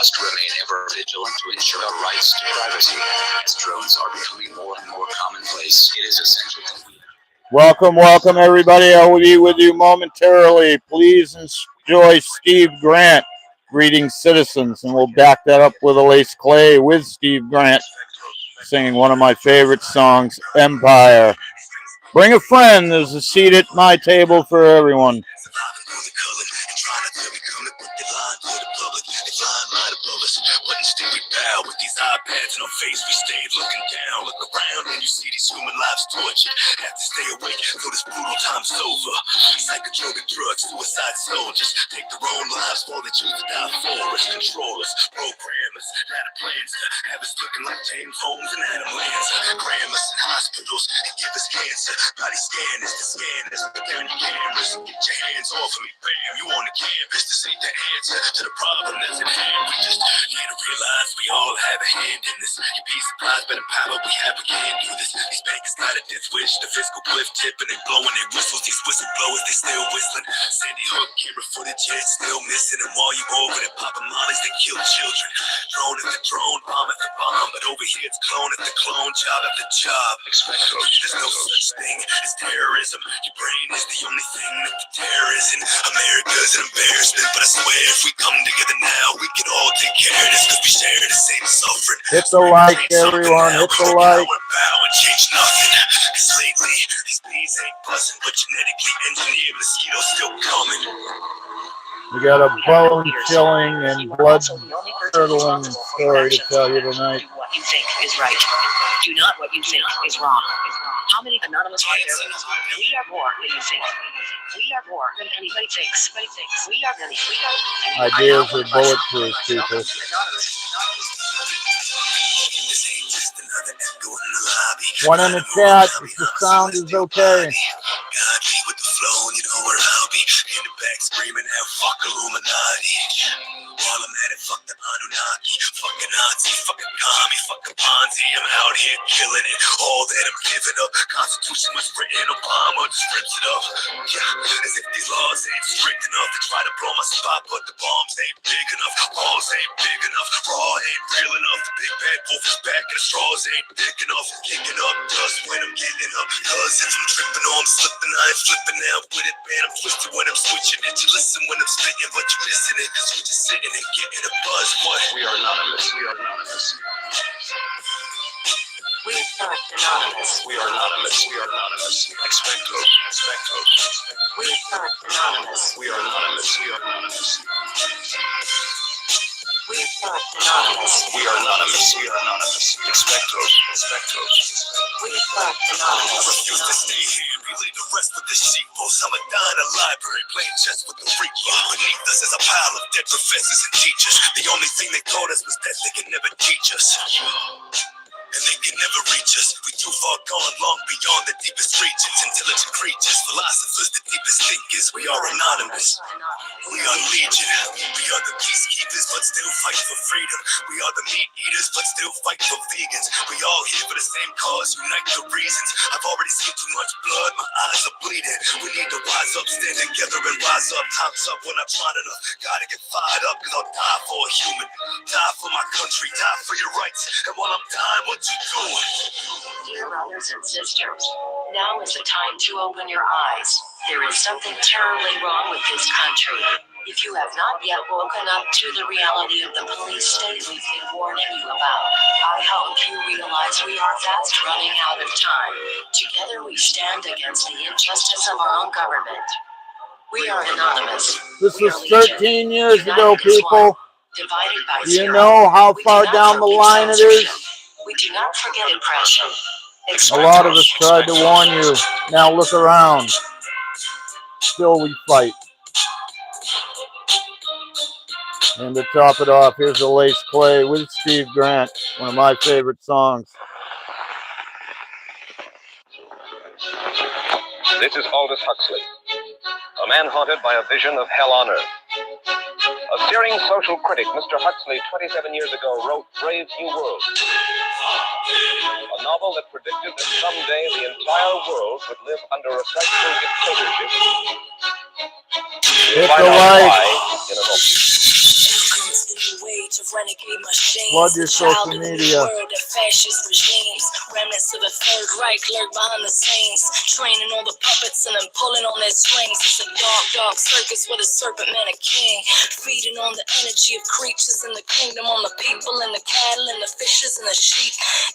must remain ever vigilant to ensure our rights to privacy. As drones are becoming more and more commonplace, it is essential that we... Welcome, everybody. I will be with you momentarily. Please enjoy Steve Grant, Greetings Citizens, and we'll back that up with Elise Clay with Steve Grant singing one of my favorite songs, Empire. Bring a friend. There's a seat at my table for everyone. But instead we bow with these iPads in our face. We stayed looking down, look around, and you see these human lives tortured. Have to stay awake till this brutal time's over. Psychotropic drugs, suicide soldiers take their own lives while they choose to die for us. Controllers, programmers, ladder plans to have us looking like James Holmes and Adam Lanza. Cram us in hospitals and give us cancer. Body scanners to scan us, down your cameras. Get your hands off of me, bam, you on the canvas. This ain't the answer to the problem that's at hand. We just need to realize we all have a hand in this. You'd be surprised by the power we have, we can't do this. These bankers got a death wish, the fiscal cliff tipping and blowing their whistles. These whistleblowers, they still whistling. Sandy Hook, camera footage, yeah, it's still missing. And while you over there popping mollies, they kill children. Drone after drone, bomb after bomb. But over here it's clone after clone, job after job. There's no such thing as terrorism. Your brain is the only thing that the terror isn't. America's an embarrassment, but I swear if we come together now, we can all take care of this, because we share the same suffering. Hit the like, everyone, hit the like. Change nothing, cause lately these bees ain't buzzing, but genetically engineered mosquitoes still coming. We got a bone-chilling and blood-curdling story to tell you tonight. Do what you think is right. Do not what you think is wrong. How many anonymous are there? We are more than you think. We are more than anybody thinks. We are many. Ideas are bulletproof, people. One in the chat, if the sound is okay. God be with the flow, you know where I'll be. In the back screaming out, fuck Illuminati. While I'm at it, fuck the Anunnaki. Fucking Nazi, fucking commie, fucking Ponzi. I'm out here killing it. All that I'm giving up. Constitution was written, Obama just rips it up. Yeah, as if these laws ain't strict enough to try to blow my spot, but the bombs ain't big enough. Walls ain't big enough. Raw ain't real enough. The big bad wolf is back and the straws ain't thick enough. Kicking up dust when I'm getting up. Cause if I'm tripping or I'm slipping, I ain't flipping out with it, man. I'm twisted when I'm switching it. You listen when I'm spitting, but you missing it, cause we just sitting and getting a buzz. What? We are anonymous. We are anonymous. We are anonymous. We are anonymous. We are anonymous. Expecto. Expecto. We are anonymous. We are anonymous. We are anonymous. We are anonymous. We are anonymous. We are anonymous. Expecto. Expecto. We are anonymous. I refuse to stay here and relay the rest with the sheepos. I'm a die in a library playing chess with the reaper. Beneath us is a pile of dead professors and teachers. The only thing they taught us was that they could never teach us. And they can never reach us. We too far gone, long beyond the deepest regions. Intelligent creatures, philosophers, the deepest thinkers. We are anonymous. We are legion. We are the peacekeepers, but still fight for freedom. We are the meat eaters, but still fight for vegans. We all here for the same cause, unite the reasons. I've already seen too much blood, my eyes are bleeding. We need to rise up, stand together and rise up. Time's up when I'm trying enough. Gotta get fired up, cause I'll die for a human. Die for my country, die for your rights. And while I'm dying, what you doing? Dear brothers and sisters, now is the time to open your eyes. There is something terribly wrong with this country. If you have not yet woken up to the reality of the police state we've been warning you about, I hope you realize we are fast running out of time. Together we stand against the injustice of our own government. We are anonymous. This was 13 years ago, people. Divided by Do you zero. know how We far do not down the forget line it censorship. is? We do not forget oppression. A lot of us tried to warn you. Now look around. Still we fight. And to top it off, here's Elise Clay with Steve Grant, one of my favorite songs. This is Aldous Huxley, a man haunted by a vision of hell on earth. A searing social critic, Mr. Huxley, 27 years ago, wrote Brave New World, a novel that predicted that someday the entire world would live under a frightful dictatorship. Hit the like. Welcome to the new age bunch of renegade machines. Flood your The child social of the new media. world of fascist regimes. Remnants of the Third Reich lurk behind the scenes, training all the puppets and then pulling on their strings. It's a dark, dark circus with a serpent man a king, feeding on the energy of creatures in the kingdom, on the people and the cattle and the fishes and the sheep.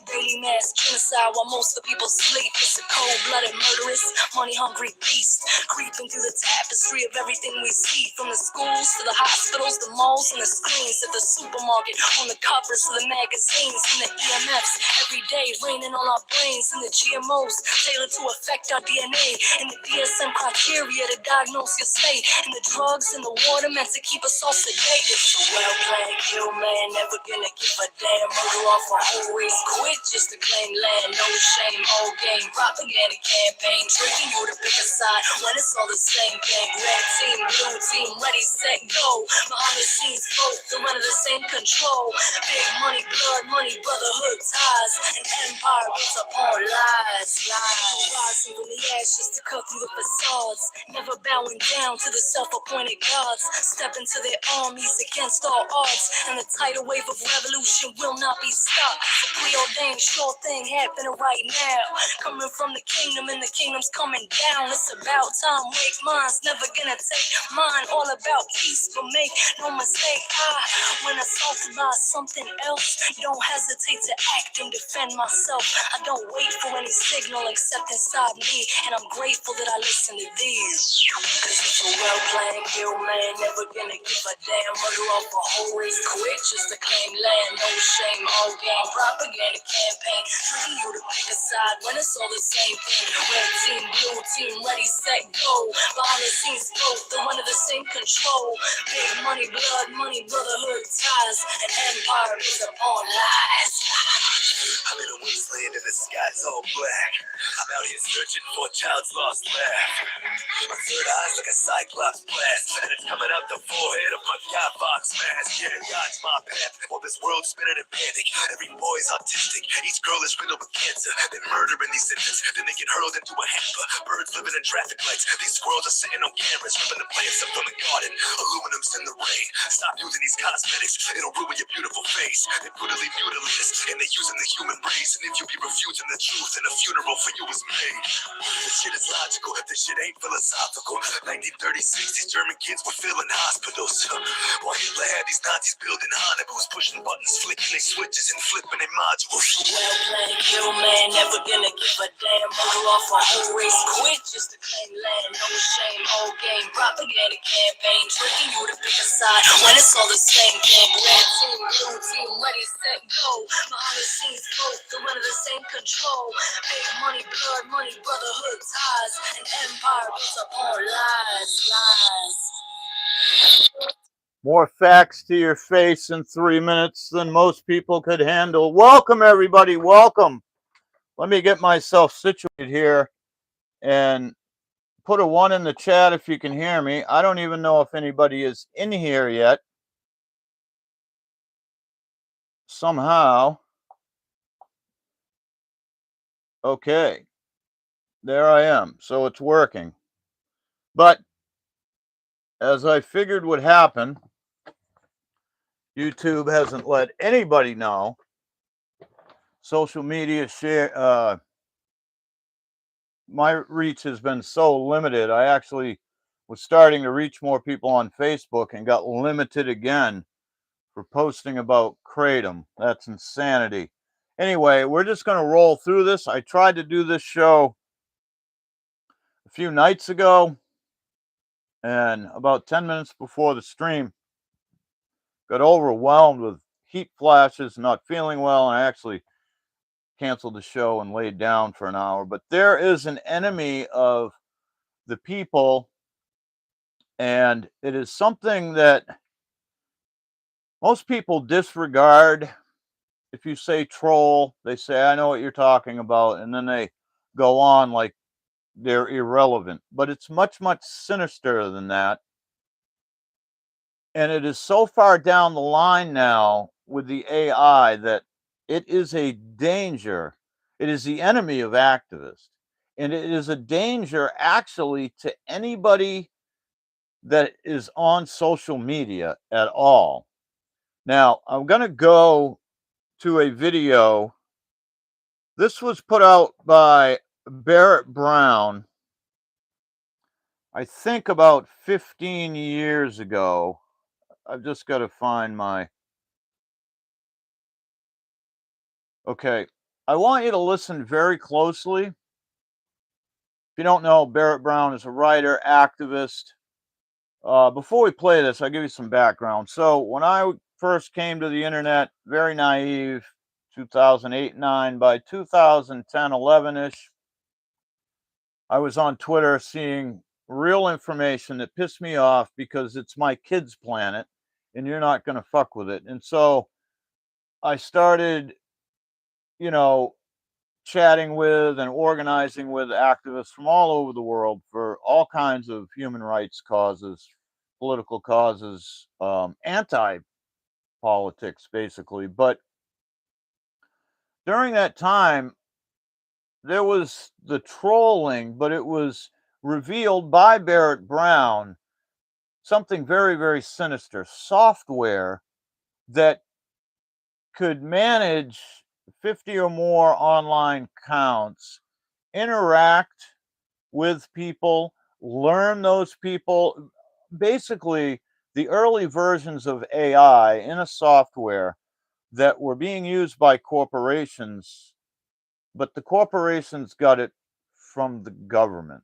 Daily mass genocide while most of the people sleep. It's a cold-blooded, murderous, money-hungry beast, creeping through the tapestry of everything we see, from the schools to the hospitals, the malls and the screens at the supermarket, on the covers of the magazines and the EMFs. Every day raining on our brains, and the GMOs tailored to affect our DNA, and the DSM criteria to diagnose your state, and the drugs and the water meant to keep us all sedated. So well-planned kill man, never gonna give a damn. Murder off a whole race, quit just to claim land. No shame, all game, propaganda campaign, tricking you to pick a side when it's all the same thing. Red team, blue team, ready, set, go. Behind the scenes, both they're under the same control. Big money, blood money, brotherhood ties, an empire built upon lies. Rising from the ashes to cut through the facades, never bowing down to the self-appointed gods. Step into their armies against all odds, and the tidal wave of revolution will not be stopped. It's a preordained sure thing happening right now, coming from the kingdom, and the kingdom's coming down. It's about time, wake minds, never gonna take mine. All about peace, but make no mistake, when assaulted by something else, don't hesitate to act and defend myself. I don't wait for any signal except inside me, and I'm grateful that I listen to these. Cause it's a well-planned kill man, never gonna give a damn. Murder off a whole race, quit just to claim land. No shame, all game, propaganda campaign, tricking you to pick a side when it's all the same thing. Red team, blue team, ready, set, go. Behind the scenes, both they're under the same control. Big money, blood money, brotherhood ties, an empire is upon lies. I'm in a wasteland and the sky's all black. I'm out here searching for a child's lost laugh. My third eye's like a cyclops blast, and it's coming out the forehead of my Guy Fawkes mask. Yeah, God's my path, while this world's spinning in panic. Every boy's autistic, each girl is riddled with cancer. They're murdering these infants, then they get hurled into a hamper. Birds living in traffic lights, these squirrels are sitting on cameras, ripping the plants up from the garden. Aluminum's in the rain, stop using these cosmetics, it'll ruin your beautiful face. They brutally mutilate us, and they're using the human race. And if you be refusing the truth, then a funeral for you is made. This shit is logical, this shit ain't philosophical. 1936, these German kids were filling hospitals, while Hitler had these Nazis building Hannibals, pushing buttons, flicking their switches and flipping their modules. Well-planned kill man, never gonna give a damn. Murder off a whole race, quit just to claim land. No shame, all game, propaganda campaign, tricking you to pick a side when it's all the same thing. Red team, blue team, ready, set, go. Behind the scenes, both they're under the same control. Big money, blood money, brotherhood ties, an empire built upon lies. More facts to your face in 3 minutes than most people could handle. Welcome, everybody. Welcome. Let me get myself situated here and put a 1 in the chat if you can hear me. I don't even know if anybody is in here yet. Somehow. Okay. There I am. So it's working. But as I figured would happen, YouTube hasn't let anybody know. Social media share, my reach has been so limited. I actually was starting to reach more people on Facebook and got limited again for posting about Kratom. That's insanity. Anyway, we're just going to roll through this. I tried to do this show a few nights ago, and about 10 minutes before the stream, got overwhelmed with heat flashes, not feeling well, and I actually canceled the show and laid down for an hour. But there is an enemy of the people, and it is something that most people disregard. If you say troll, they say, I know what you're talking about, and then they go on like they're irrelevant. But it's much, much sinister than that. And it is so far down the line now with the AI that it is a danger. It is the enemy of activists. And it is a danger actually to anybody that is on social media at all. Now, I'm going to go to a video. This was put out by Barrett Brown, I think about 15 years ago. I've just got to find my. Okay. I want you to listen very closely. If you don't know, Barrett Brown is a writer, activist. Before we play this, I'll give you some background. So, when I first came to the internet, very naive, 2008 9, by 2010 11 ish, I was on Twitter seeing real information that pissed me off because it's my kid's planet and you're not going to fuck with it. And so I started, you know, chatting with and organizing with activists from all over the world for all kinds of human rights causes, political causes, anti politics, basically. But during that time, there was the trolling, but it was revealed by Barrett Brown something very, very sinister software that could manage 50 or more online accounts, interact with people, learn those people. Basically, the early versions of AI in a software that were being used by corporations, but the corporations got it from the government.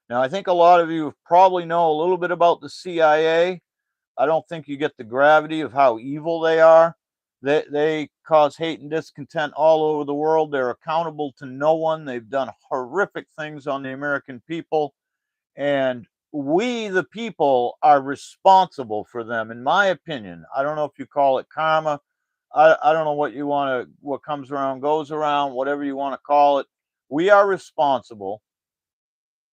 Now, I think a lot of you probably know a little bit about the CIA. I don't think you get the gravity of how evil they are. They cause hate and discontent all over the world. They're accountable to no one. They've done horrific things on the American people. And we, the people, are responsible for them, in my opinion. I don't know if you call it karma. I don't know what you want to, what comes around goes around, whatever you want to call it. We are responsible.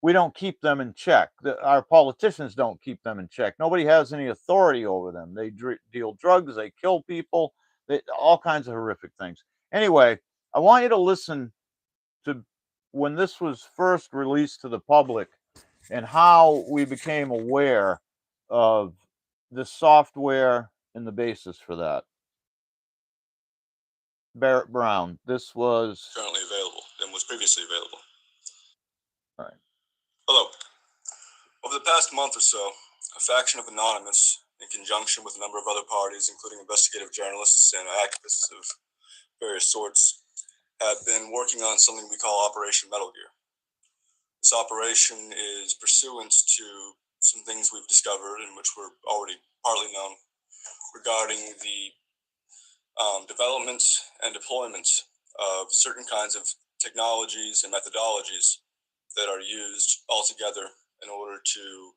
We don't keep them in check. Our politicians don't keep them in check. Nobody has any authority over them. They deal drugs, they kill people, all kinds of horrific things. Anyway, I want you to listen to when this was first released to the public and how we became aware of the software and the basis for that. Barrett Brown. This was Currently available and was previously available. all right. Hello. Over the past month or so, a faction of Anonymous, in conjunction with a number of other parties, including investigative journalists and activists of various sorts, have been working on something we call Operation Metal Gear. This operation is pursuant to some things we've discovered and which were already partly known regarding the development and deployment of certain kinds of technologies and methodologies that are used altogether in order to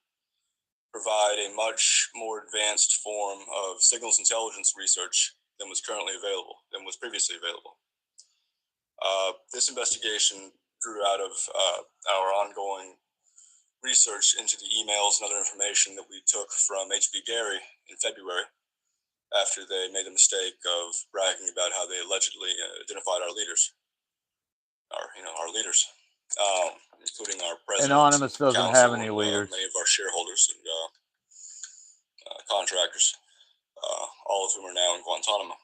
provide a much more advanced form of signals intelligence research than was previously available. This investigation grew out of our ongoing research into the emails and other information that we took from HB Gary in February after they made the mistake of bragging about how they allegedly identified our leaders, our leaders, including our president. Anonymous doesn't have any leaders. Many of our shareholders and contractors, all of whom are now in Guantanamo.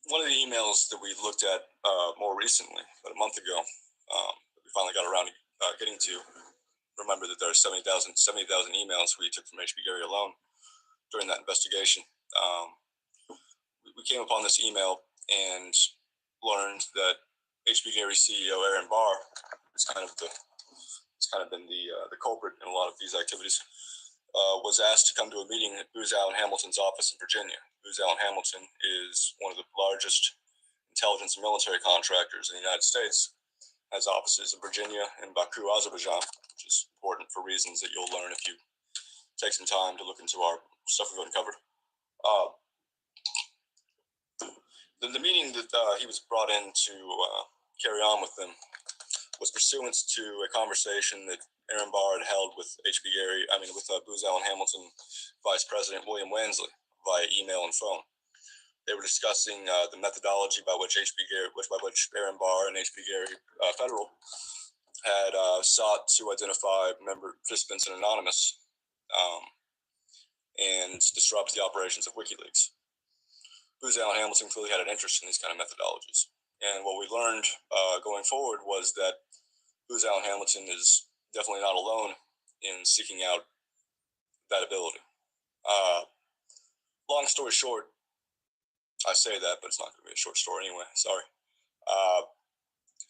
One of the emails that we looked at more recently, about a month ago, we finally got around to getting to. Remember that there are 70,000 emails we took from HB Gary alone during that investigation. We came upon this email and learned that HB Gary CEO Aaron Barr is kind of been the culprit in a lot of these activities. Was asked to come to a meeting at Booz Allen Hamilton's office in Virginia. Booz Allen Hamilton is one of the largest intelligence and military contractors in the United States. Has offices in Virginia and Baku, Azerbaijan, which is important for reasons that you'll learn if you take some time to look into our stuff we've uncovered. The meeting that he was brought in to carry on with them was pursuant to a conversation that Aaron Barr had held with with Booz Allen Hamilton Vice President William Wansley via email and phone. They were discussing the methodology by which Aaron Barr and HB Gary Federal had sought to identify member participants in Anonymous, and disrupt the operations of WikiLeaks. Booz Allen Hamilton clearly had an interest in these kind of methodologies. And what we learned going forward was that Booz Allen Hamilton is definitely not alone in seeking out that ability. Long story short, I say that, but it's not going to be a short story anyway. Sorry.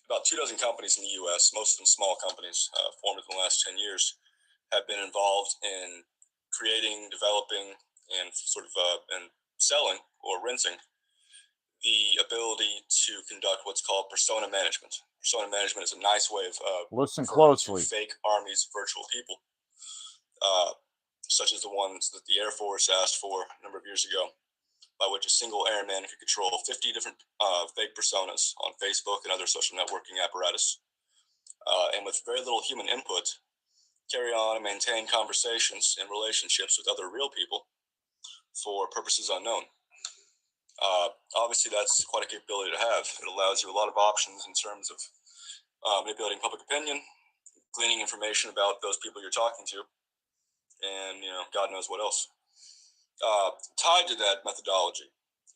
About 24 companies in the U.S., most of them small companies formed in the last 10 years, have been involved in creating, developing, and and selling or renting the ability to conduct what's called persona management. Persona management is a nice way of listen referring to closely. fake armies of virtual people, such as the ones that the Air Force asked for a number of years ago, by which a single airman could control 50 different fake personas on Facebook and other social networking apparatus, and with very little human input, carry on and maintain conversations and relationships with other real people for purposes unknown. Obviously, that's quite a capability to have. It allows you a lot of options in terms of manipulating public opinion, gleaning information about those people you're talking to, and God knows what else. Tied to that methodology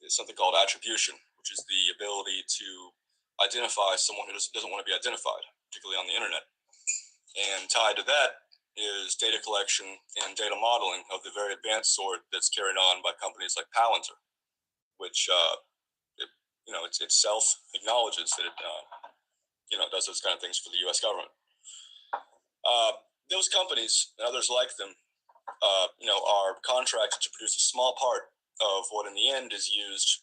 is something called attribution, which is the ability to identify someone who doesn't want to be identified, particularly on the internet. And tied to that is data collection and data modeling of the very advanced sort that's carried on by companies like Palantir, which it self acknowledges that it does those kind of things for the U.S. government. Those companies and others like them, are contracted to produce a small part of what in the end is used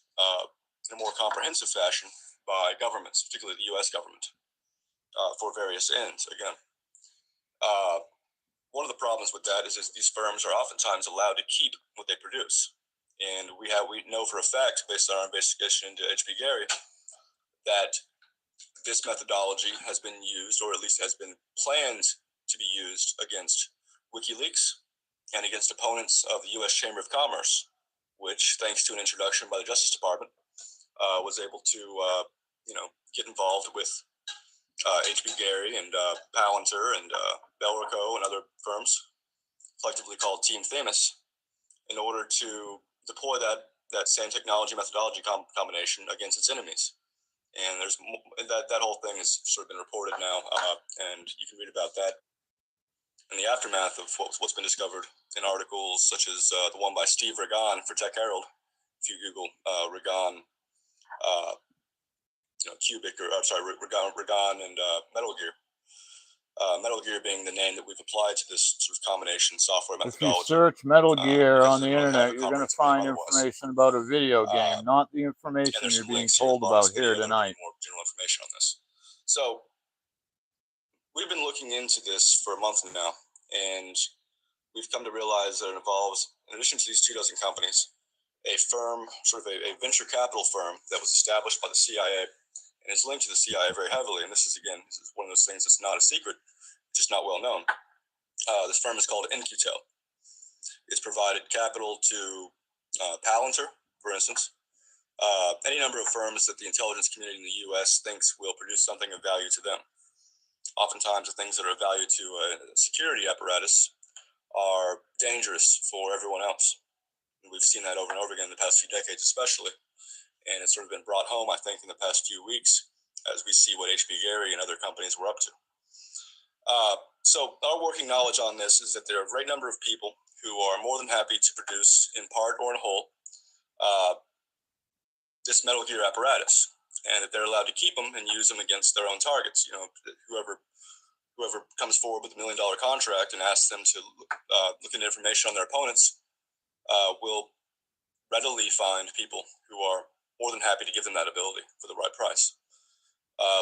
in a more comprehensive fashion by governments, particularly the U.S. government, for various ends. Again, one of the problems with that is these firms are oftentimes allowed to keep what they produce. And we know for a fact, based on our investigation into H.B. Gary, that this methodology has been used, or at least has been planned to be used, against WikiLeaks and against opponents of the U.S. Chamber of Commerce, which, thanks to an introduction by the Justice Department, was able to, get involved with H.B. Gary and Palantir and Belrico and other firms, collectively called Team Famous, in order to deploy that same technology methodology combination against its enemies. And there's that whole thing has sort of been reported now, and you can read about that in the aftermath of what's been discovered in articles such as the one by Steve Regan for Tech Herald. If you Google Regan, Regan and Metal Gear. Metal Gear being the name that we've applied to this sort of combination software methodology. If you search Metal Gear on the really internet, you're going to find information about a video game, not the information you're being told about here tonight. More general information on this. So we've been looking into this for a month now, and we've come to realize that it involves, in addition to these 24 companies, a firm, sort of a venture capital firm that was established by the CIA and is linked to the CIA very heavily. And this is one of those things that's not a secret, just not well known. This firm is called In-Q-Tel. It's provided capital to Palantir, for instance, any number of firms that the intelligence community in the U.S. thinks will produce something of value to them. Oftentimes, the things that are of value to a security apparatus are dangerous for everyone else. And we've seen that over and over again in the past few decades, especially. And it's sort of been brought home, I think, in the past few weeks as we see what H.B. Gary and other companies were up to. So our working knowledge on this is that there are a great number of people who are more than happy to produce, in part or in whole, this Metal Gear apparatus, and that they're allowed to keep them and use them against their own targets. Whoever comes forward with $1 million contract and asks them to look into information on their opponents will readily find people who are more than happy to give them that ability for the right price.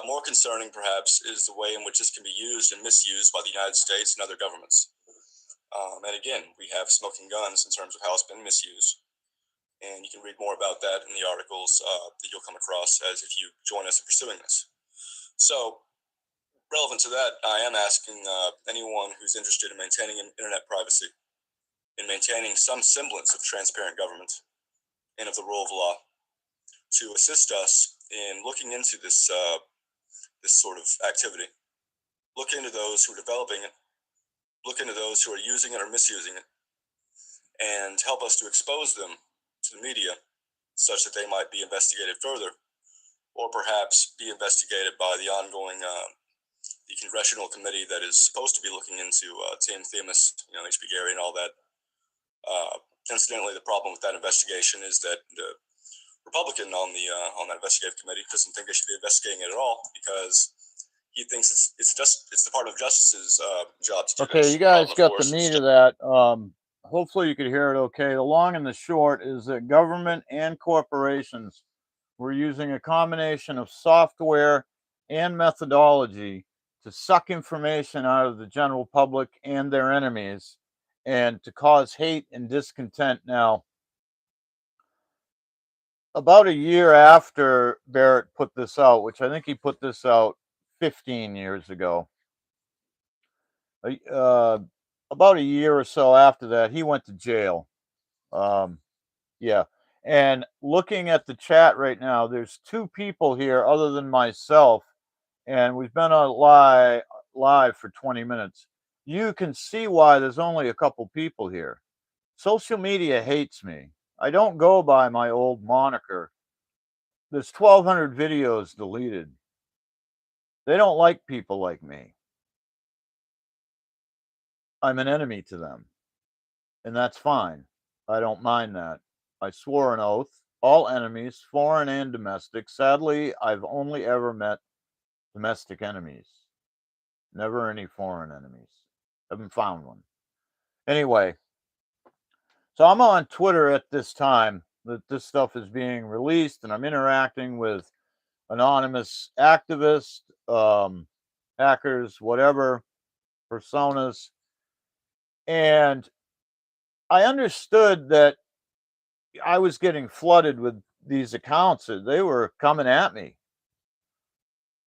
More concerning, perhaps, is the way in which this can be used and misused by the United States and other governments. And again, we have smoking guns in terms of how it's been misused. And you can read more about that in the articles that you'll come across as if you join us in pursuing this. So, relevant to that, I am asking anyone who's interested in maintaining internet privacy, in maintaining some semblance of transparent government and of the rule of law, to assist us in looking into this sort of activity. Look into those who are developing it. Look into those who are using it or misusing it. and help us to expose them to the media such that they might be investigated further, or perhaps be investigated by the ongoing the congressional committee that is supposed to be looking into Tim Themis, H.B. Gary, and all that. Incidentally, the problem with that investigation is that the Republican on that investigative committee doesn't think they should be investigating it at all, because he thinks it's the part of justice's job to do Okay, this. you guys Of got the course, meat of that. Hopefully you could hear it okay. The long and the short is that government and corporations were using a combination of software and methodology to suck information out of the general public and their enemies, and to cause hate and discontent. Now, about a year after Barrett put this out, which I think he put this out 15 years ago, about a year or so after that, he went to jail. Yeah. And looking at the chat right now, there's two people here other than myself, and we've been on live for 20 minutes. You can see why there's only a couple people here. Social media hates me. I don't go by my old moniker. There's 1,200 videos deleted. They don't like people like me. I'm an enemy to them, and that's fine. I don't mind that. I swore an oath. All enemies, foreign and domestic. Sadly, I've only ever met domestic enemies. Never any foreign enemies. Haven't found one. Anyway, so I'm on Twitter at this time that this stuff is being released, and I'm interacting with anonymous activists, hackers, whatever, personas. And I understood that I was getting flooded with these accounts. They were coming at me.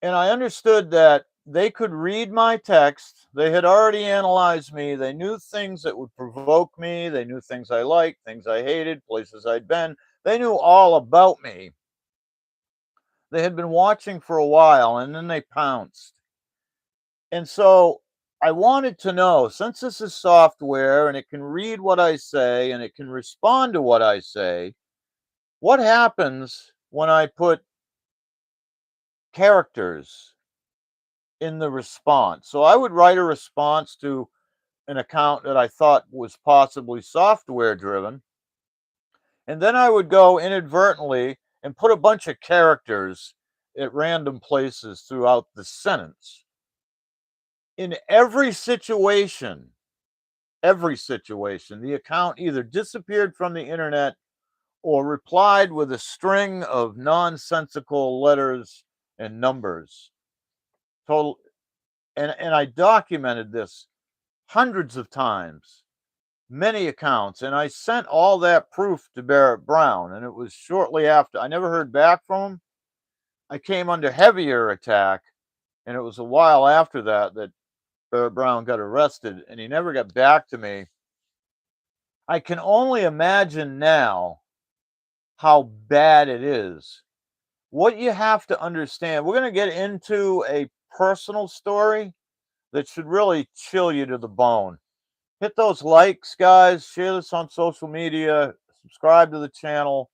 And I understood that they could read my text. They had already analyzed me. They knew things that would provoke me. They knew things I liked, things I hated, places I'd been. They knew all about me. They had been watching for a while, and then they pounced. And so I wanted to know, since this is software and it can read what I say and it can respond to what I say, what happens when I put characters in the response? So I would write a response to an account that I thought was possibly software driven, and then I would go inadvertently and put a bunch of characters at random places throughout the sentence. In every situation, the account either disappeared from the internet or replied with a string of nonsensical letters and numbers. Total, and I documented this hundreds of times, many accounts, and I sent all that proof to Barrett Brown. And it was shortly after, I never heard back from him. I came under heavier attack, and it was a while after that that Barrett Brown got arrested, and he never got back to me. I can only imagine now how bad it is. What you have to understand, we're going to get into a personal story that should really chill you to the bone. Hit those likes, guys. Share this on social media. Subscribe to the channel.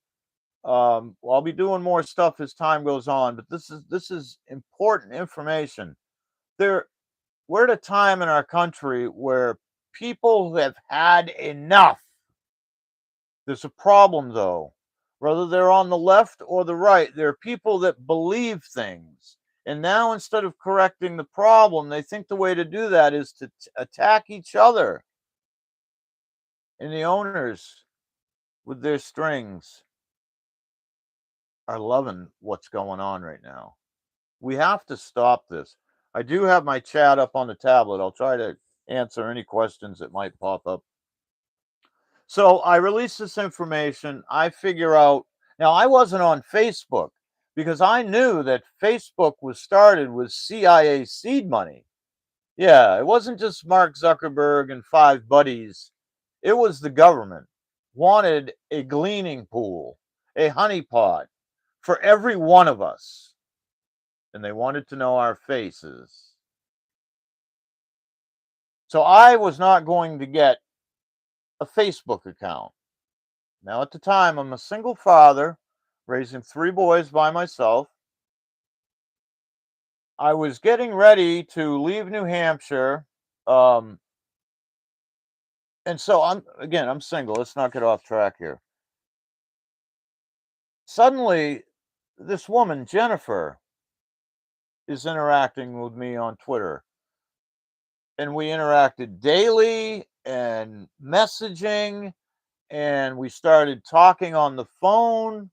I'll be doing more stuff as time goes on, but this is important information. We're at a time in our country where people have had enough. There's a problem, though. Whether they're on the left or the right, there are people that believe things. And now, instead of correcting the problem, they think the way to do that is to attack each other. And the owners, with their strings, are loving what's going on right now. We have to stop this. I do have my chat up on the tablet. I'll try to answer any questions that might pop up. So I release this information. I figure out, now I wasn't on Facebook because I knew that Facebook was started with CIA seed money. Yeah, it wasn't just Mark Zuckerberg and 5 buddies. It was the government wanted a gleaning pool, a honeypot for every one of us. And they wanted to know our faces. So I was not going to get a Facebook account. Now, at the time, I'm a single father raising 3 boys by myself. I was getting ready to leave New Hampshire. Um, and so I'm single. Let's not get off track here. Suddenly, this woman, Jennifer, is interacting with me on Twitter. And we interacted daily and messaging, and we started talking on the phone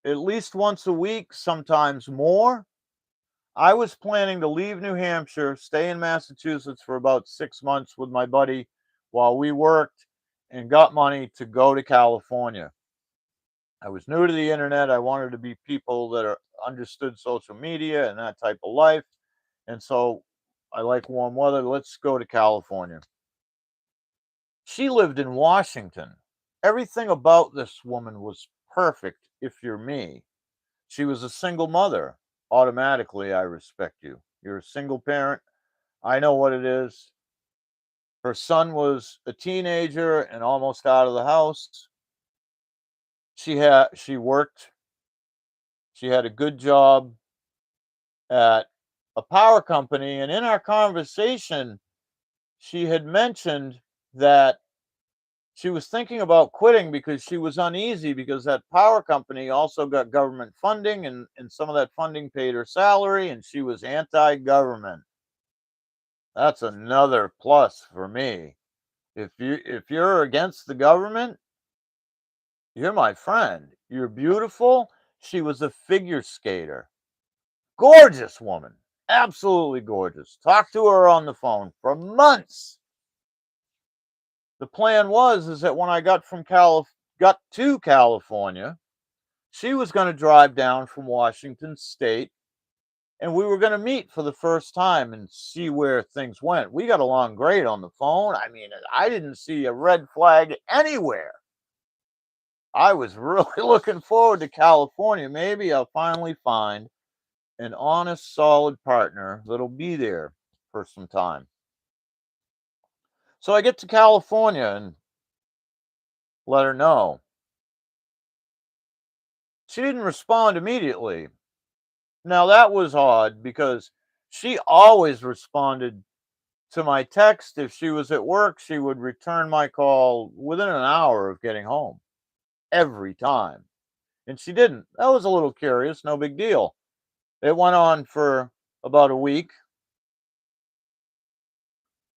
at least once a week, sometimes more. I was planning to leave New Hampshire, stay in Massachusetts for about 6 months with my buddy while we worked and got money to go to California. I was new to the internet. I wanted to be people that understood social media and that type of life. And so I like warm weather. Let's go to California. She lived in Washington. Everything about this woman was perfect if you're me. She was a single mother. Automatically, I respect you. You're a single parent. I know what it is. Her son was a teenager and almost out of the house. She worked. She had a good job at a power company, and in our conversation, she had mentioned that she was thinking about quitting because she was uneasy because that power company also got government funding, and some of that funding paid her salary, and she was anti-government. That's another plus for me. If you're against the government, you're my friend. You're beautiful. She was a figure skater. Gorgeous woman. Absolutely gorgeous. Talked to her on the phone for months. The plan was is that when I got to California, she was going to drive down from Washington State, and we were going to meet for the first time and see where things went. We got along great on the phone. I mean, I didn't see a red flag anywhere. I was really looking forward to California. Maybe I'll finally find an honest, solid partner that'll be there for some time. So I get to California and let her know. She didn't respond immediately. Now that was odd because she always responded to my text. If she was at work, she would return my call within an hour of getting home every time. And she didn't. That was a little curious, no big deal. It went on for about a week.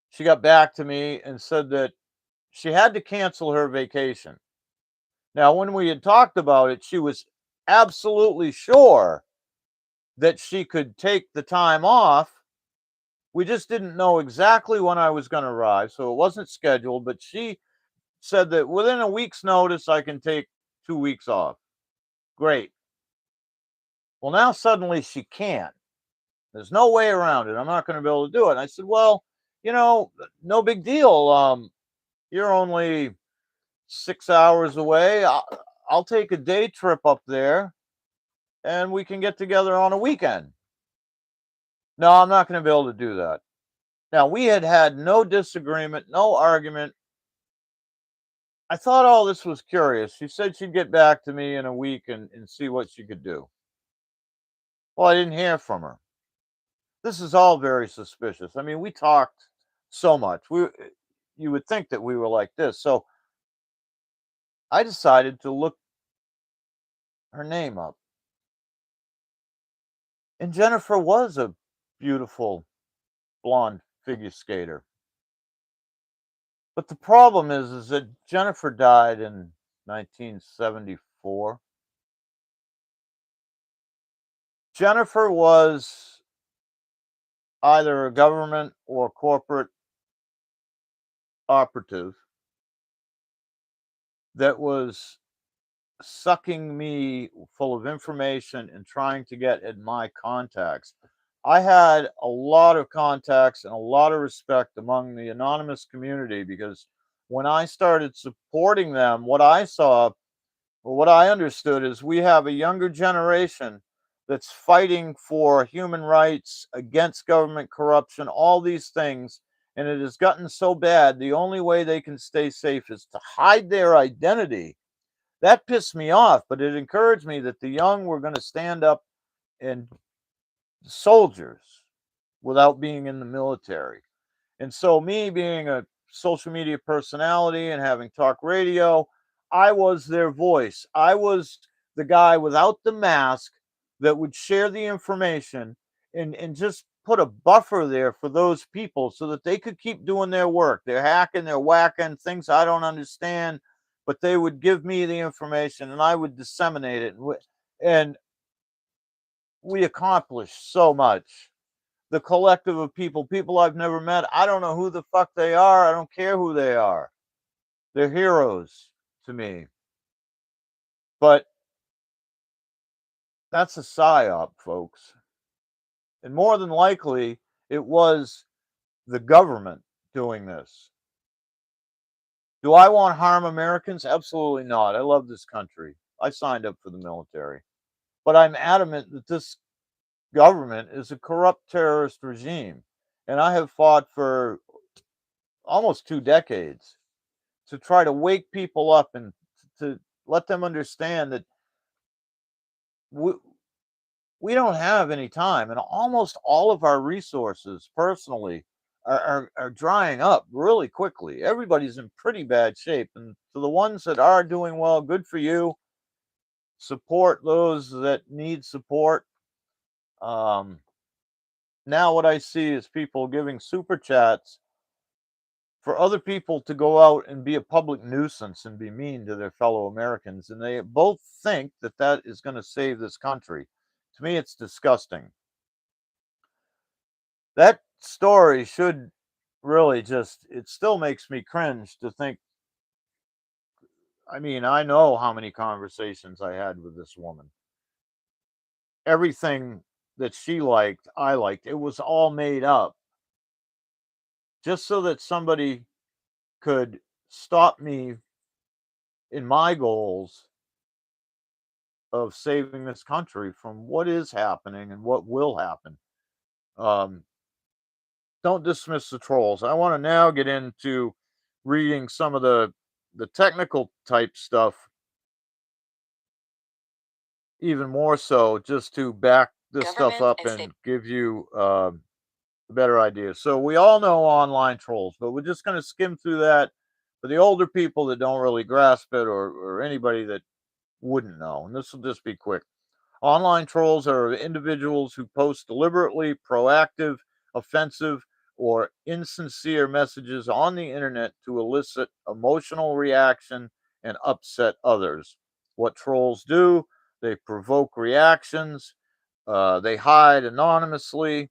She got back to me and said that she had to cancel her vacation. Now, when we had talked about it, she was absolutely sure that she could take the time off. We just didn't know exactly when I was going to arrive, so it wasn't scheduled, but she said that within a week's notice, I can take 2 weeks off. Great. Well, now suddenly she can't. There's no way around it. I'm not going to be able to do it. And I said, well, no big deal. You're only 6 hours away. I'll take a day trip up there and we can get together on a weekend. No, I'm not going to be able to do that. Now, we had no disagreement, no argument. I thought all this was curious. She said she'd get back to me in a week and see what she could do. Well, I didn't hear from her. This is all very suspicious. I mean, we talked so much. You would think that we were like this. So I decided to look her name up. And Jennifer was a beautiful blonde figure skater. But the problem is that Jennifer died in 1974. Jennifer was either a government or corporate operative that was sucking me full of information and trying to get at my contacts. I had a lot of contacts and a lot of respect among the anonymous community because when I started supporting them, what I saw, or what I understood, is we have a younger generation that's fighting for human rights, against government corruption, all these things. And it has gotten so bad, the only way they can stay safe is to hide their identity. That pissed me off, but it encouraged me that the young were going to stand up and soldiers without being in the military. And so, me being a social media personality and having talk radio, I was their voice. I was the guy without the mask that would share the information and just put a buffer there for those people so that they could keep doing their work. They're hacking, they're whacking things I don't understand, but they would give me the information and I would disseminate it. And we accomplished so much. The collective of people I've never met. I don't know who the fuck they are. I don't care who they are. They're heroes to me. But that's a psyop, folks. And more than likely, it was the government doing this. Do I want to harm Americans? Absolutely not. I love this country. I signed up for the military. But I'm adamant that this government is a corrupt terrorist regime. And I have fought for almost 2 decades to try to wake people up and to let them understand that we don't have any time, and almost all of our resources personally are drying up really quickly. Everybody's in pretty bad shape, and to the ones that are doing well, good for you. Support those that need support. Now what I see is people giving super chats for other people to go out and be a public nuisance and be mean to their fellow Americans. And they both think that that is going to save this country. To me, it's disgusting. That story should really just, it still makes me cringe to think. I mean, I know how many conversations I had with this woman. Everything that she liked, I liked. It was all made up just so that somebody could stop me in my goals of saving this country from what is happening and what will happen. Um, don't dismiss the trolls. I want to now get into reading some of the technical type stuff, even more so, just to back this stuff up and give you a better idea. So we all know online trolls, but we're just going to skim through that for the older people that don't really grasp it, or anybody that wouldn't know. And this will just be quick. Online trolls are individuals who post deliberately proactive, offensive, or insincere messages on the internet to elicit emotional reaction and upset others. What trolls do, they provoke reactions, they hide anonymously,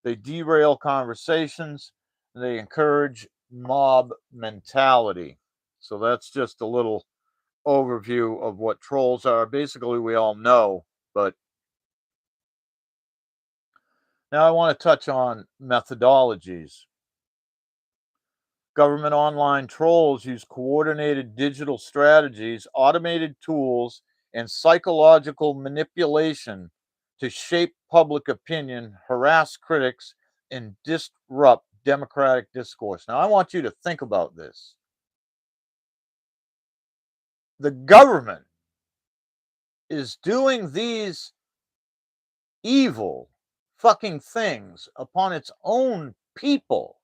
they derail conversations, and they encourage mob mentality. So that's just a little overview of what trolls are. Basically, we all know, but now I want to touch on methodologies. Government online trolls use coordinated digital strategies, automated tools, and psychological manipulation to shape public opinion, harass critics, and disrupt democratic discourse. Now, I want you to think about this. The government is doing these evil fucking things upon its own people.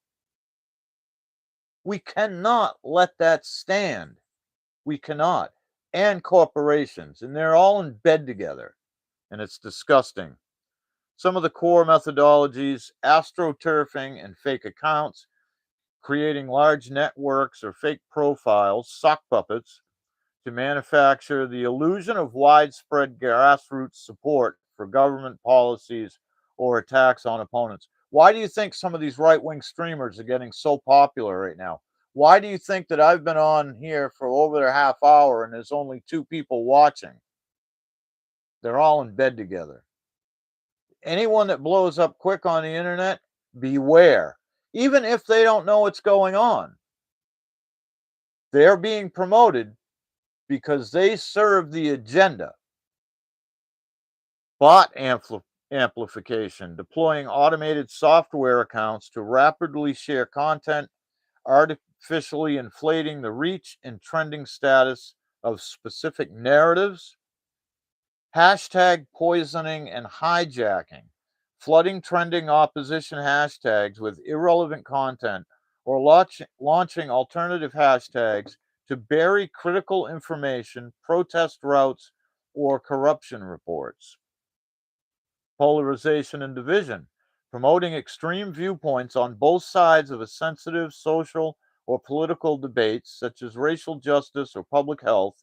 We cannot let that stand. We cannot. And corporations, and they're all in bed together, and it's disgusting. Some of the core methodologies: astroturfing and fake accounts, creating large networks or fake profiles, sock puppets, to manufacture the illusion of widespread grassroots support for government policies or attacks on opponents. Why do you think some of these right wing streamers are getting so popular right now? Why do you think that I've been on here for over a half hour and there's only 2 people watching? They're all in bed together. Anyone that blows up quick on the internet, beware. Even if they don't know what's going on, they're being promoted because they serve the agenda. Bot amplification, deploying automated software accounts to rapidly share content, artificially inflating the reach and trending status of specific narratives, hashtag poisoning and hijacking, flooding trending opposition hashtags with irrelevant content, or launching alternative hashtags to bury critical information, protest routes, or corruption reports. Polarization and division, promoting extreme viewpoints on both sides of a sensitive social or political debate, such as racial justice or public health,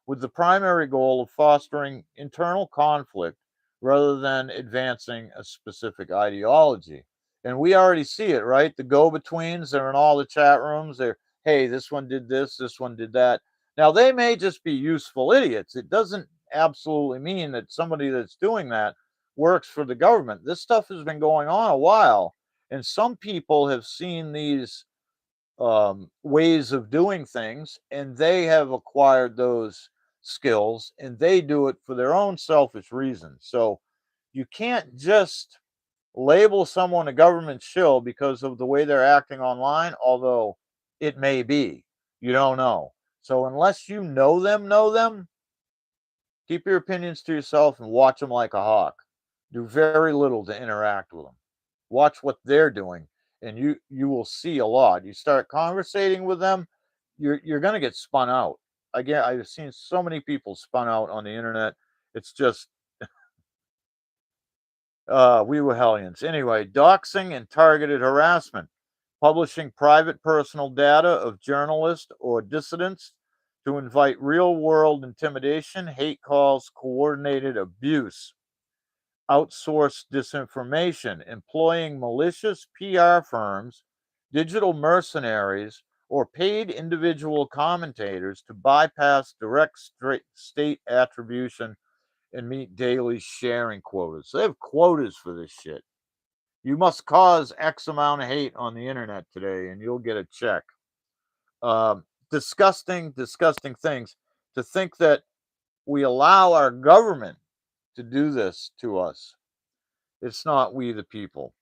with the primary goal of fostering internal conflict rather than advancing a specific ideology. And we already see it, right? The go betweens, they're in all the chat rooms. They're, hey, this one did this one did that. Now, they may just be useful idiots. It doesn't absolutely mean that somebody that's doing that works for the government. This stuff has been going on a while, and some people have seen these ways of doing things, and they have acquired those skills, and they do it for their own selfish reasons. So you can't just label someone a government shill because of the way they're acting online, although it may be. You don't know. So unless you know them, keep your opinions to yourself and watch them like a hawk. Do very little to interact with them. Watch what they're doing, and you will see a lot. You start conversating with them, you're going to get spun out. Again, I've seen so many people spun out on the internet. It's just we were hellions. Anyway, doxing and targeted harassment, publishing private personal data of journalists or dissidents to invite real world intimidation, hate calls, coordinated abuse, outsourced disinformation, employing malicious PR firms, digital mercenaries, or paid individual commentators to bypass direct state attribution and meet daily sharing quotas. So they have quotas for this shit. You must cause X amount of hate on the internet today, and you'll get a check. Disgusting things. To think that we allow our government to do this to us. It's not we the people.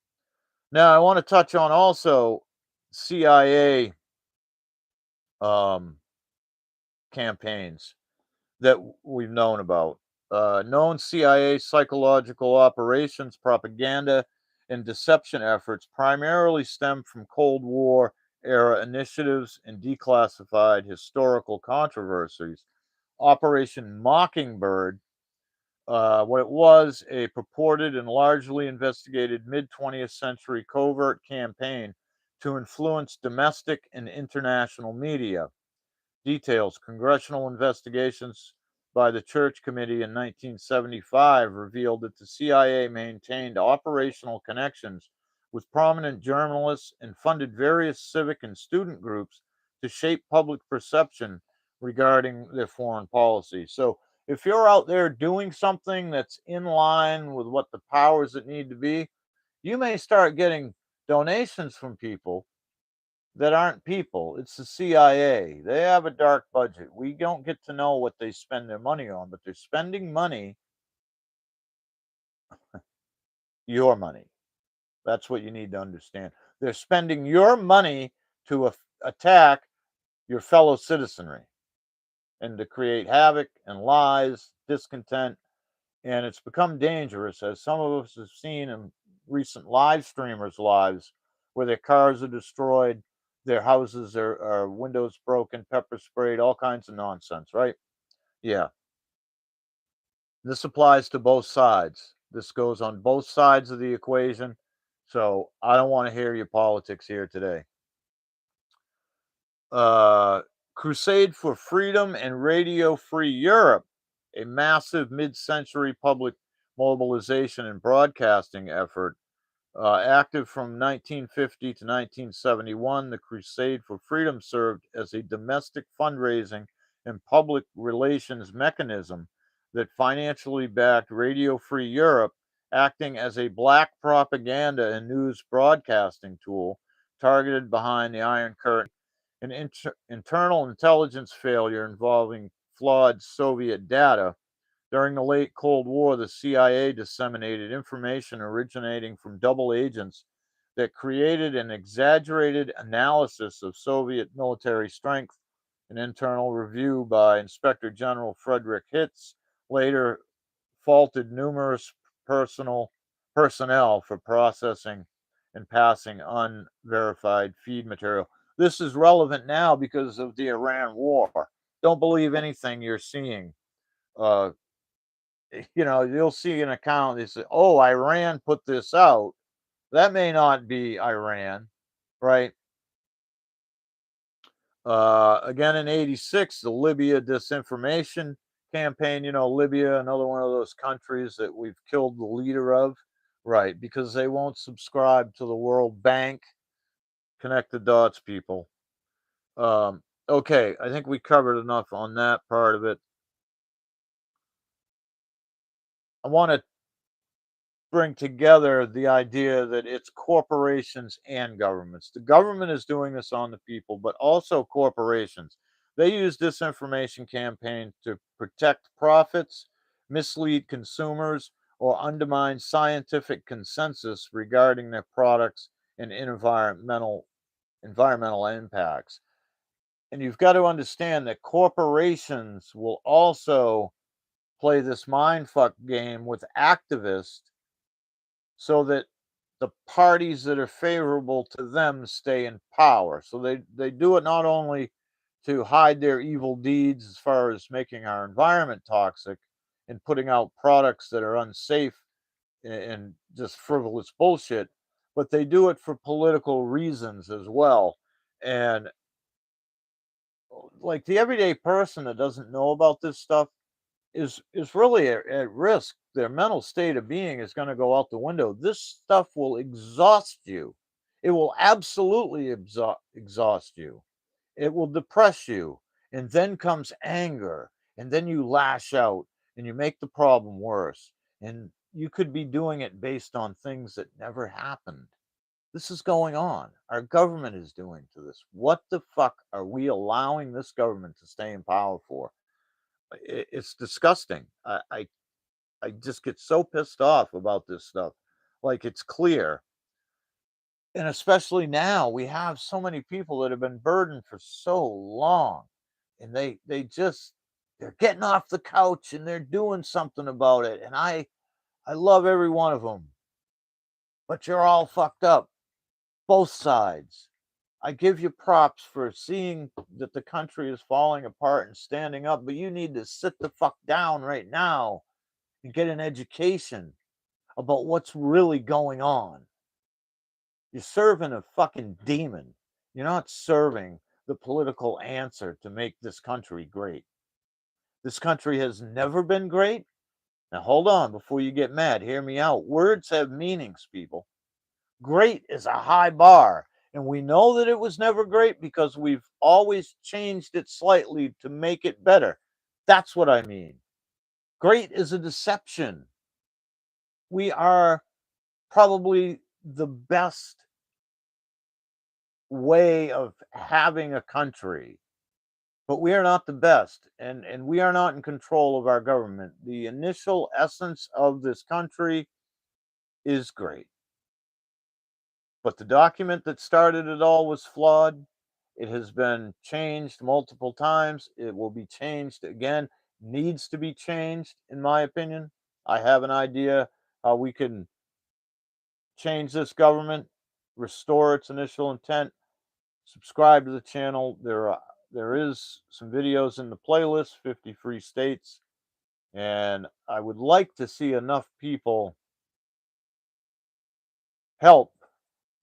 Now, I want to touch on also CIA campaigns that we've known about. Known CIA psychological operations, propaganda, and deception efforts primarily stem from Cold War era initiatives and declassified historical controversies. Operation Mockingbird, what it was, a purported and largely investigated mid 20th century covert campaign to influence domestic and international media. Details: congressional investigations by the Church Committee in 1975 revealed that the CIA maintained operational connections with prominent journalists and funded various civic and student groups to shape public perception regarding their foreign policy. So, if you're out there doing something that's in line with what the powers that need to be, you may start getting donations from people that aren't people. It's the CIA. They have a dark budget. We don't get to know what they spend their money on, but they're spending money, your money. That's what you need to understand. They're spending your money to attack your fellow citizenry and to create havoc and lies, discontent, and it's become dangerous, as some of us have seen in recent live streamers' lives, where their cars are destroyed, their houses are windows broken, pepper sprayed, all kinds of nonsense, right? Yeah. This applies to both sides. This goes on both sides of the equation. So I don't want to hear your politics here today. Crusade for Freedom and Radio Free Europe, a massive mid century public mobilization and broadcasting effort. Active from 1950 to 1971, the Crusade for Freedom served as a domestic fundraising and public relations mechanism that financially backed Radio Free Europe, acting as a black propaganda and news broadcasting tool targeted behind the Iron Curtain. An internal intelligence failure involving flawed Soviet data During the late Cold War, the CIA disseminated information originating from double agents that created an exaggerated analysis of Soviet military strength. An internal review by Inspector General Frederick Hitz later faulted numerous personnel for processing and passing unverified feed material. This is relevant now because of the Iran war. Don't believe anything you're seeing. Uh, you'll see an account. They say, "Oh, Iran put this out." That may not be Iran, right? Again, in '86, the Libya disinformation campaign. Libya, another one of those countries that we've killed the leader of, right? Because they won't subscribe to the World Bank. Connect the dots, people. Okay, I think we covered enough on that part of it. I want to bring together the idea that it's corporations and governments. The government is doing this on the people, but also corporations. They use disinformation campaigns to protect profits, mislead consumers, or undermine scientific consensus regarding their products and environmental impacts. And you've got to understand that corporations will also play this mindfuck game with activists so that the parties that are favorable to them stay in power. So they do it not only to hide their evil deeds as far as making our environment toxic and putting out products that are unsafe and just frivolous bullshit, but they do it for political reasons as well. And like the everyday person that doesn't know about this stuff is really at risk. Their mental state of being is going to go out the window. This stuff will exhaust you. It will absolutely exhaust you. It will depress you. And then comes anger. And then you lash out and you make the problem worse. And you could be doing it based on things that never happened. This is going on. Our government is doing to this. What the fuck are we allowing this government to stay in power for? It's disgusting. I just get so pissed off about this stuff. Like it's clear, and especially now we have so many people that have been burdened for so long, and they're getting off the couch and they're doing something about it. And I love every one of them, but you're all fucked up, both sides. I give you props for seeing that the country is falling apart and standing up, but you need to sit the fuck down right now and get an education about what's really going on. You're serving a fucking demon. You're not serving the political answer to make this country great. This country has never been great. Now, hold on before you get mad. Hear me out. Words have meanings, people. Great is a high bar. And we know that it was never great because we've always changed it slightly to make it better. That's what I mean. Great is a deception. We are probably the best way of having a country, but we are not the best, and we are not in control of our government. The initial essence of this country is great, but the document that started it all was flawed. It has been changed multiple times. It will be changed again. Needs to be changed, in my opinion. I have an idea how we can change this government, restore its initial intent. Subscribe to the channel. There is some videos in the playlist, 50 free states, and I would like to see enough people help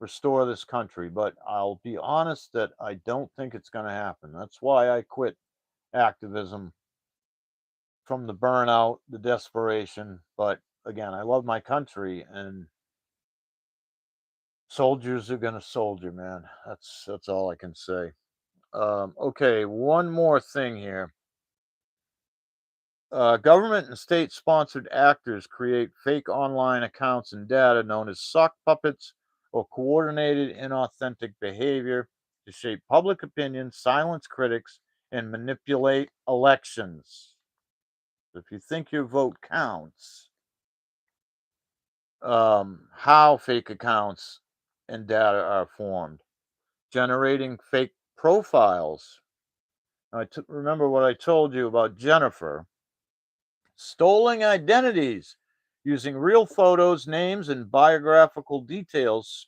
restore this country, but I'll be honest that I don't think it's going to happen. That's why I quit activism, from the burnout, the desperation. But again, I love my country, and soldiers are going to soldier, man. That's all I can say. Okay, one more thing here. Government and state sponsored actors create fake online accounts and data known as sock puppets or coordinated inauthentic behavior to shape public opinion, silence critics, and manipulate elections. If you think your vote counts, how fake accounts and data are formed, generating fake profiles. Remember what I told you about Jennifer, stolen identities using real photos, names, and biographical details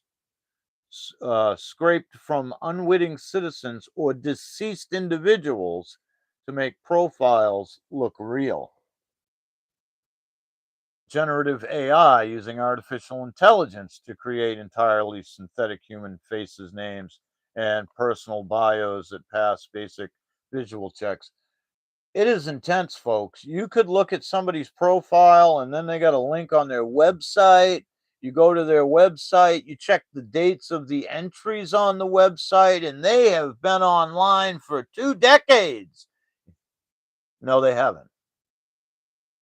scraped from unwitting citizens or deceased individuals to make profiles look real. Generative AI using artificial intelligence to create entirely synthetic human faces, names, and personal bios that pass basic visual checks. It is intense, folks. You could look at somebody's profile and then they got a link on their website. You go to their website, you check the dates of the entries on the website, and they have been online for 2 decades. No, they haven't.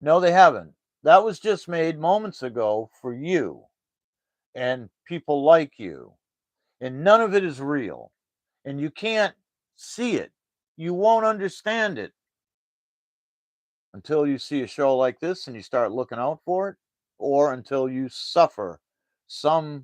No, they haven't. That was just made moments ago for you and people like you. And none of it is real. And you can't see it. You won't understand it until you see a show like this and you start looking out for it, or until you suffer something.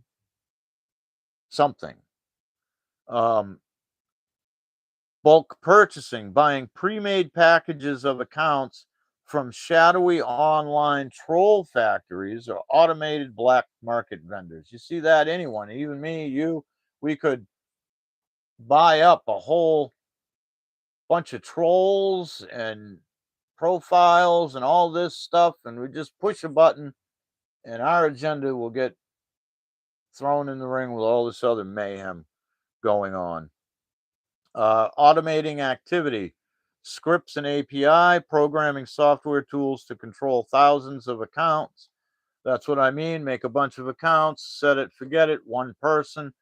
Bulk purchasing, buying pre-made packages of accounts from shadowy online troll factories or automated black market vendors. You see that? Anyone, even me, you, we could buy up a whole bunch of trolls and profiles and all this stuff, and we just push a button and our agenda will get thrown in the ring with all this other mayhem going on. Automating activity, scripts and API, programming software tools to control thousands of accounts. That's what I mean. Make a bunch of accounts, set it, forget it, one person.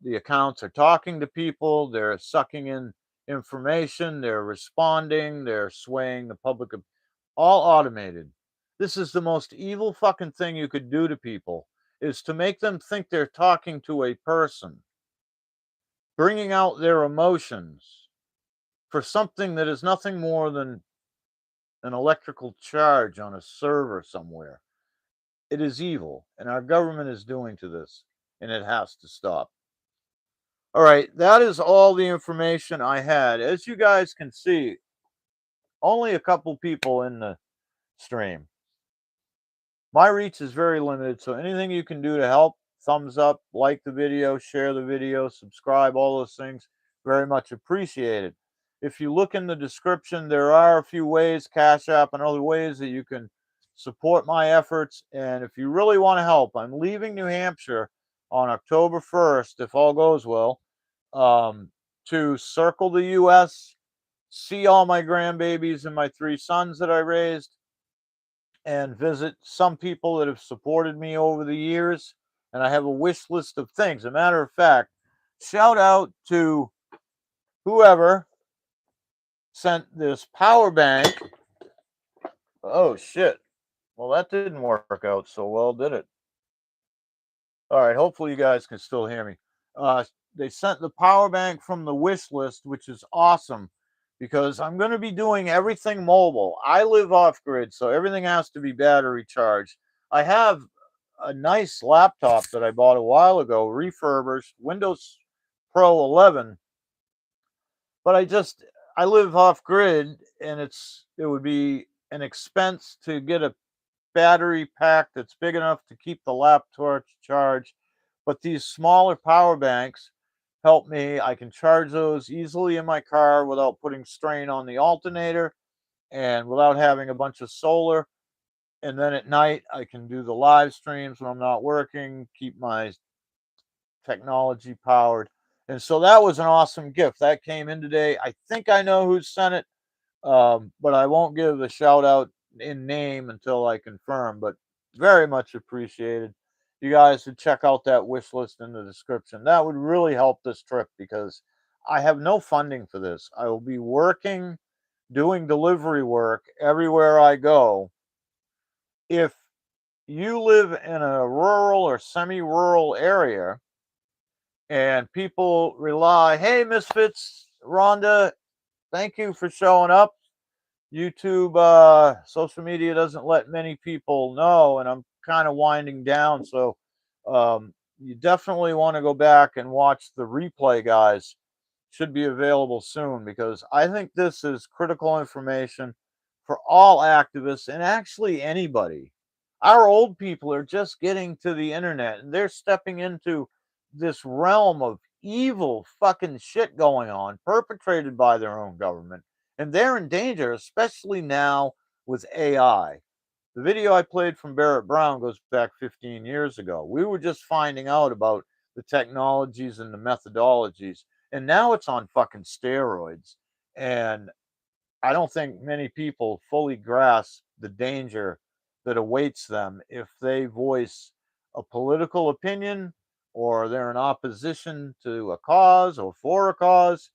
The accounts are talking to people, they're sucking in information, they're responding, they're swaying the public, all automated. This is the most evil fucking thing you could do to people, is to make them think they're talking to a person, bringing out their emotions for something that is nothing more than an electrical charge on a server somewhere. It is evil, and our government is doing to this, and it has to stop. All right, that is all the information I had. As you guys can see, only a couple people in the stream. My reach is very limited, so anything you can do to help, thumbs up, like the video, share the video, subscribe, all those things, very much appreciated. If you look in the description, there are a few ways, Cash App and other ways that you can support my efforts. And if you really want to help, I'm leaving New Hampshire on October 1st, if all goes well, to circle the U.S., see all my grandbabies and my 3 sons that I raised, and visit some people that have supported me over the years. And I have a wish list of things. As a matter of fact, shout out to whoever sent this power bank. Oh, shit. Well, that didn't work out so well, did it? All right. Hopefully, you guys can still hear me. They sent the power bank from the wish list, which is awesome because I'm going to be doing everything mobile. I live off grid, so everything has to be battery charged. I have a nice laptop that I bought a while ago, refurbished, Windows Pro 11, but I live off grid, and it would be an expense to get a battery pack that's big enough to keep the laptop charged. But these smaller power banks help me. I can charge those easily in my car without putting strain on the alternator and without having a bunch of solar. And then at night, I can do the live streams when I'm not working, keep my technology powered. And so that was an awesome gift. That came in today. I think I know who sent it, but I won't give a shout out in name until I confirm. But very much appreciated. You guys should check out that wish list in the description. That would really help this trip because I have no funding for this. I will be working, doing delivery work everywhere I go. If you live in a rural or semi-rural area and people rely, hey, Misfits, Rhonda, thank you for showing up. YouTube, social media doesn't let many people know, and I'm kind of winding down. So you definitely want to go back and watch the replay, guys. Should be available soon because I think this is critical information for all activists and actually anybody. Our old people are just getting to the internet and they're stepping into this realm of evil fucking shit going on, perpetrated by their own government. And they're in danger, especially now with AI. The video I played from Barrett Brown goes back 15 years ago. We were just finding out about the technologies and the methodologies, and now it's on fucking steroids. And I don't think many people fully grasp the danger that awaits them if they voice a political opinion or they're in opposition to a cause or for a cause.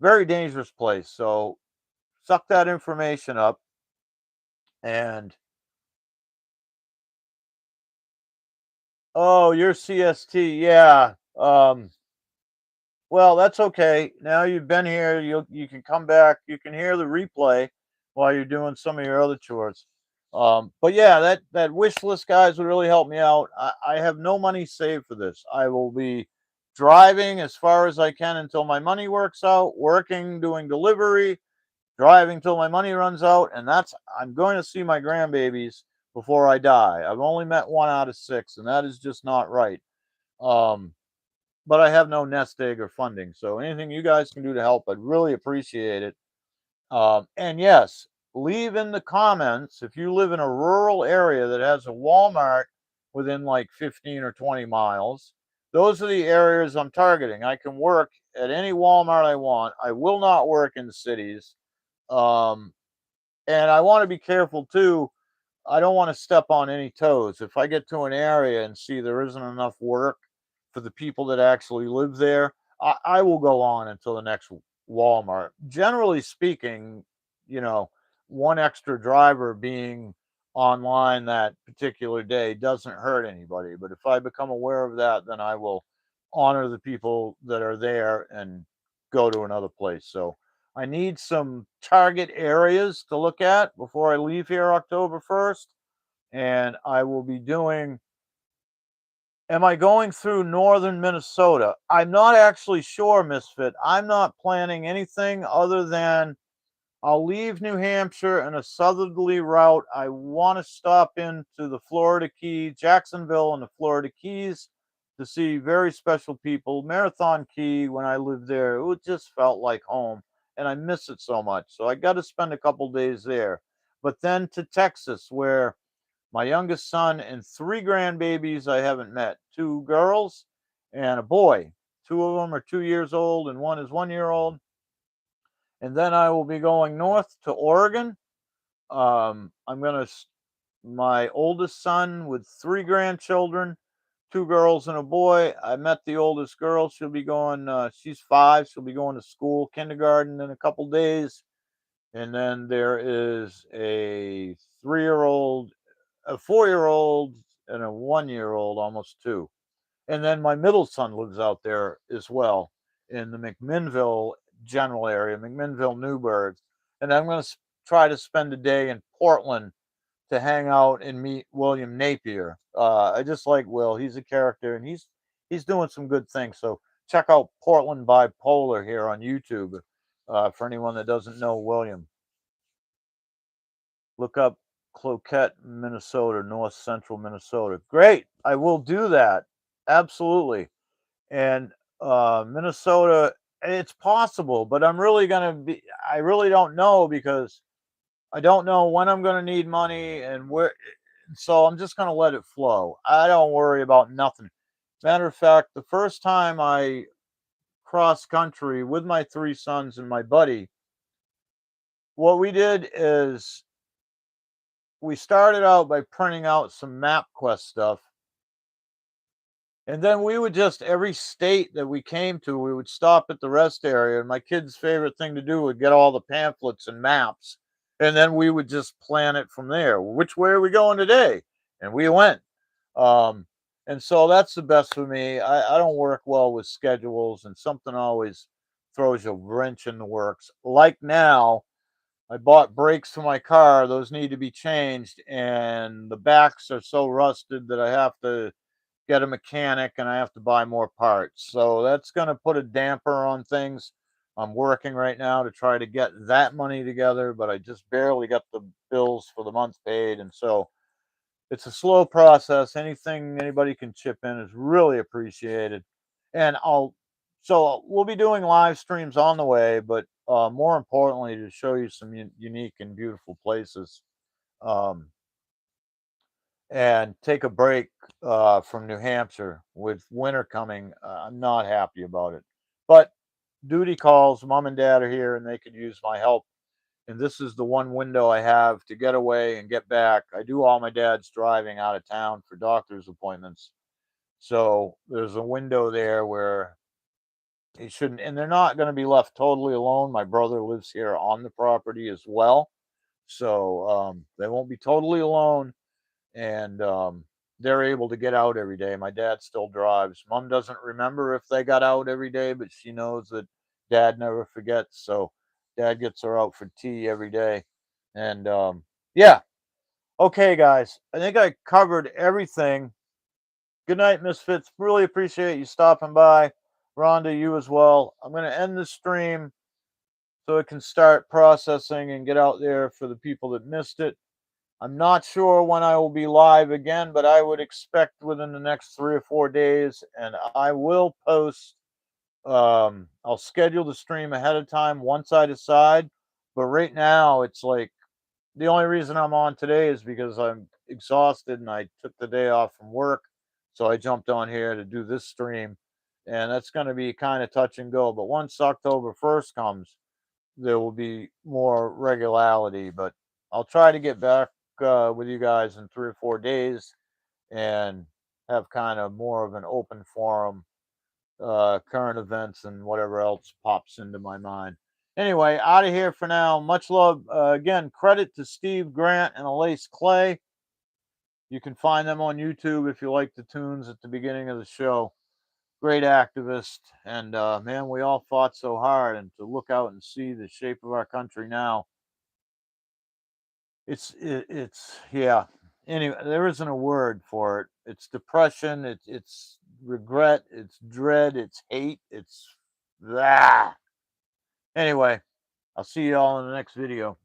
Very dangerous place. So suck that information up and oh, you're CST. Yeah. Well, that's okay. Now you've been here, you can come back. You can hear the replay while you're doing some of your other chores. But yeah, that wish list, guys, would really help me out. I have no money saved for this. I will be driving as far as I can until my money works out, working, doing delivery, driving till my money runs out, and that's I'm going to see my grandbabies before I die. I've only met 1 out of 6, and that is just not right. Um, but I have no nest egg or funding. So anything you guys can do to help, I'd really appreciate it. And yes, leave in the comments if you live in a rural area that has a Walmart within like 15 or 20 miles. Those are the areas I'm targeting. I can work at any Walmart I want. I will not work in the cities. Um, and I want to be careful too. I don't want to step on any toes. If I get to an area and see there isn't enough work for the people that actually live there, I will go on until the next Walmart. Generally speaking, you know, one extra driver being online that particular day doesn't hurt anybody. But if I become aware of that, then I will honor the people that are there and go to another place. So I need some target areas to look at before I leave here October 1st. And I will be doing. Am I going through northern Minnesota? I'm not actually sure, Misfit. I'm not planning anything other than I'll leave New Hampshire in a southerly route. I want to stop into the Florida Keys, Jacksonville, and the Florida Keys to see very special people. Marathon Key, when I lived there, it just felt like home, and I miss it so much. So I got to spend a couple days there. But then to Texas, where my youngest son and 3 grandbabies I haven't met, 2 girls and a boy. 2 of them are 2 years old, and one is 1 year old. And then I will be going north to Oregon. I'm going to, my oldest son with 3 grandchildren, 2 girls and a boy. I met the oldest girl. She'll be going, she's 5. She'll be going to school, kindergarten in a couple days. And then there is a 3 year old, a 4 year old, and a 1 year old, almost 2. And then my middle son lives out there as well in the McMinnville general area, McMinnville, Newburgh. And I'm going to try to spend a day in Portland to hang out and meet William Napier. I just like Will. He's a character and he's doing some good things. So check out Portland Bipolar here on YouTube for anyone that doesn't know William. Look up Cloquet, Minnesota, north central Minnesota. Great. I will do that. Absolutely. And Minnesota, it's possible, but I'm really going to be, I really don't know because I don't know when I'm going to need money and where. So I'm just going to let it flow. I don't worry about nothing. Matter of fact, the first time I cross country with my 3 sons and my buddy, what we did is we started out by printing out some MapQuest stuff. And then we would just, every state that we came to, we would stop at the rest area. And my kid's favorite thing to do would get all the pamphlets and maps. And then we would just plan it from there. Which way are we going today? And we went. And so that's the best for me. I don't work well with schedules, and something always throws a wrench in the works. Like now, I bought brakes for my car. Those need to be changed, and the backs are so rusted that I have to get a mechanic and I have to buy more parts. So that's going to put a damper on things. I'm working right now to try to get that money together, but I just barely got the bills for the month paid. And so it's a slow process. Anything anybody can chip in is really appreciated. And so we'll be doing live streams on the way, but more importantly, to show you some unique and beautiful places. Um, and take a break from New Hampshire with winter coming. I'm not happy about it, but duty calls. Mom and dad are here, and they could use my help. And this is the one window I have to get away and get back. I do all my dad's driving out of town for doctor's appointments, so there's a window there where he shouldn't. And they're not going to be left totally alone. My brother lives here on the property as well, so they won't be totally alone, and they're able to get out every day. My dad still drives. Mom doesn't remember if they got out every day, but she knows that dad never forgets. So dad gets her out for tea every day. And yeah. Okay, guys. I think I covered everything. Good night, Misfits. Really appreciate you stopping by. Rhonda, you as well. I'm going to end the stream so it can start processing and get out there for the people that missed it. I'm not sure when I will be live again, but I would expect within the next 3 or 4 days, and I will post. I'll schedule the stream ahead of time once I decide. But right now, it's like the only reason I'm on today is because I'm exhausted and I took the day off from work, so I jumped on here to do this stream, and that's going to be kind of touch and go. But once October 1st comes, there will be more regularity. But I'll try to get back with you guys in 3 or 4 days and have kind of more of an open forum, current events and whatever else pops into my mind. Anyway, out of here for now. Much love. Again, credit to Steve Grant and Elise Clay. You can find them on YouTube if you like the tunes at the beginning of the show. Great activist, and man, we all fought so hard, and to look out and see the shape of our country now, it's yeah. Anyway, there isn't a word for it. It's depression. It's regret. It's dread. It's hate. It's that. Anyway, I'll see you all in the next video.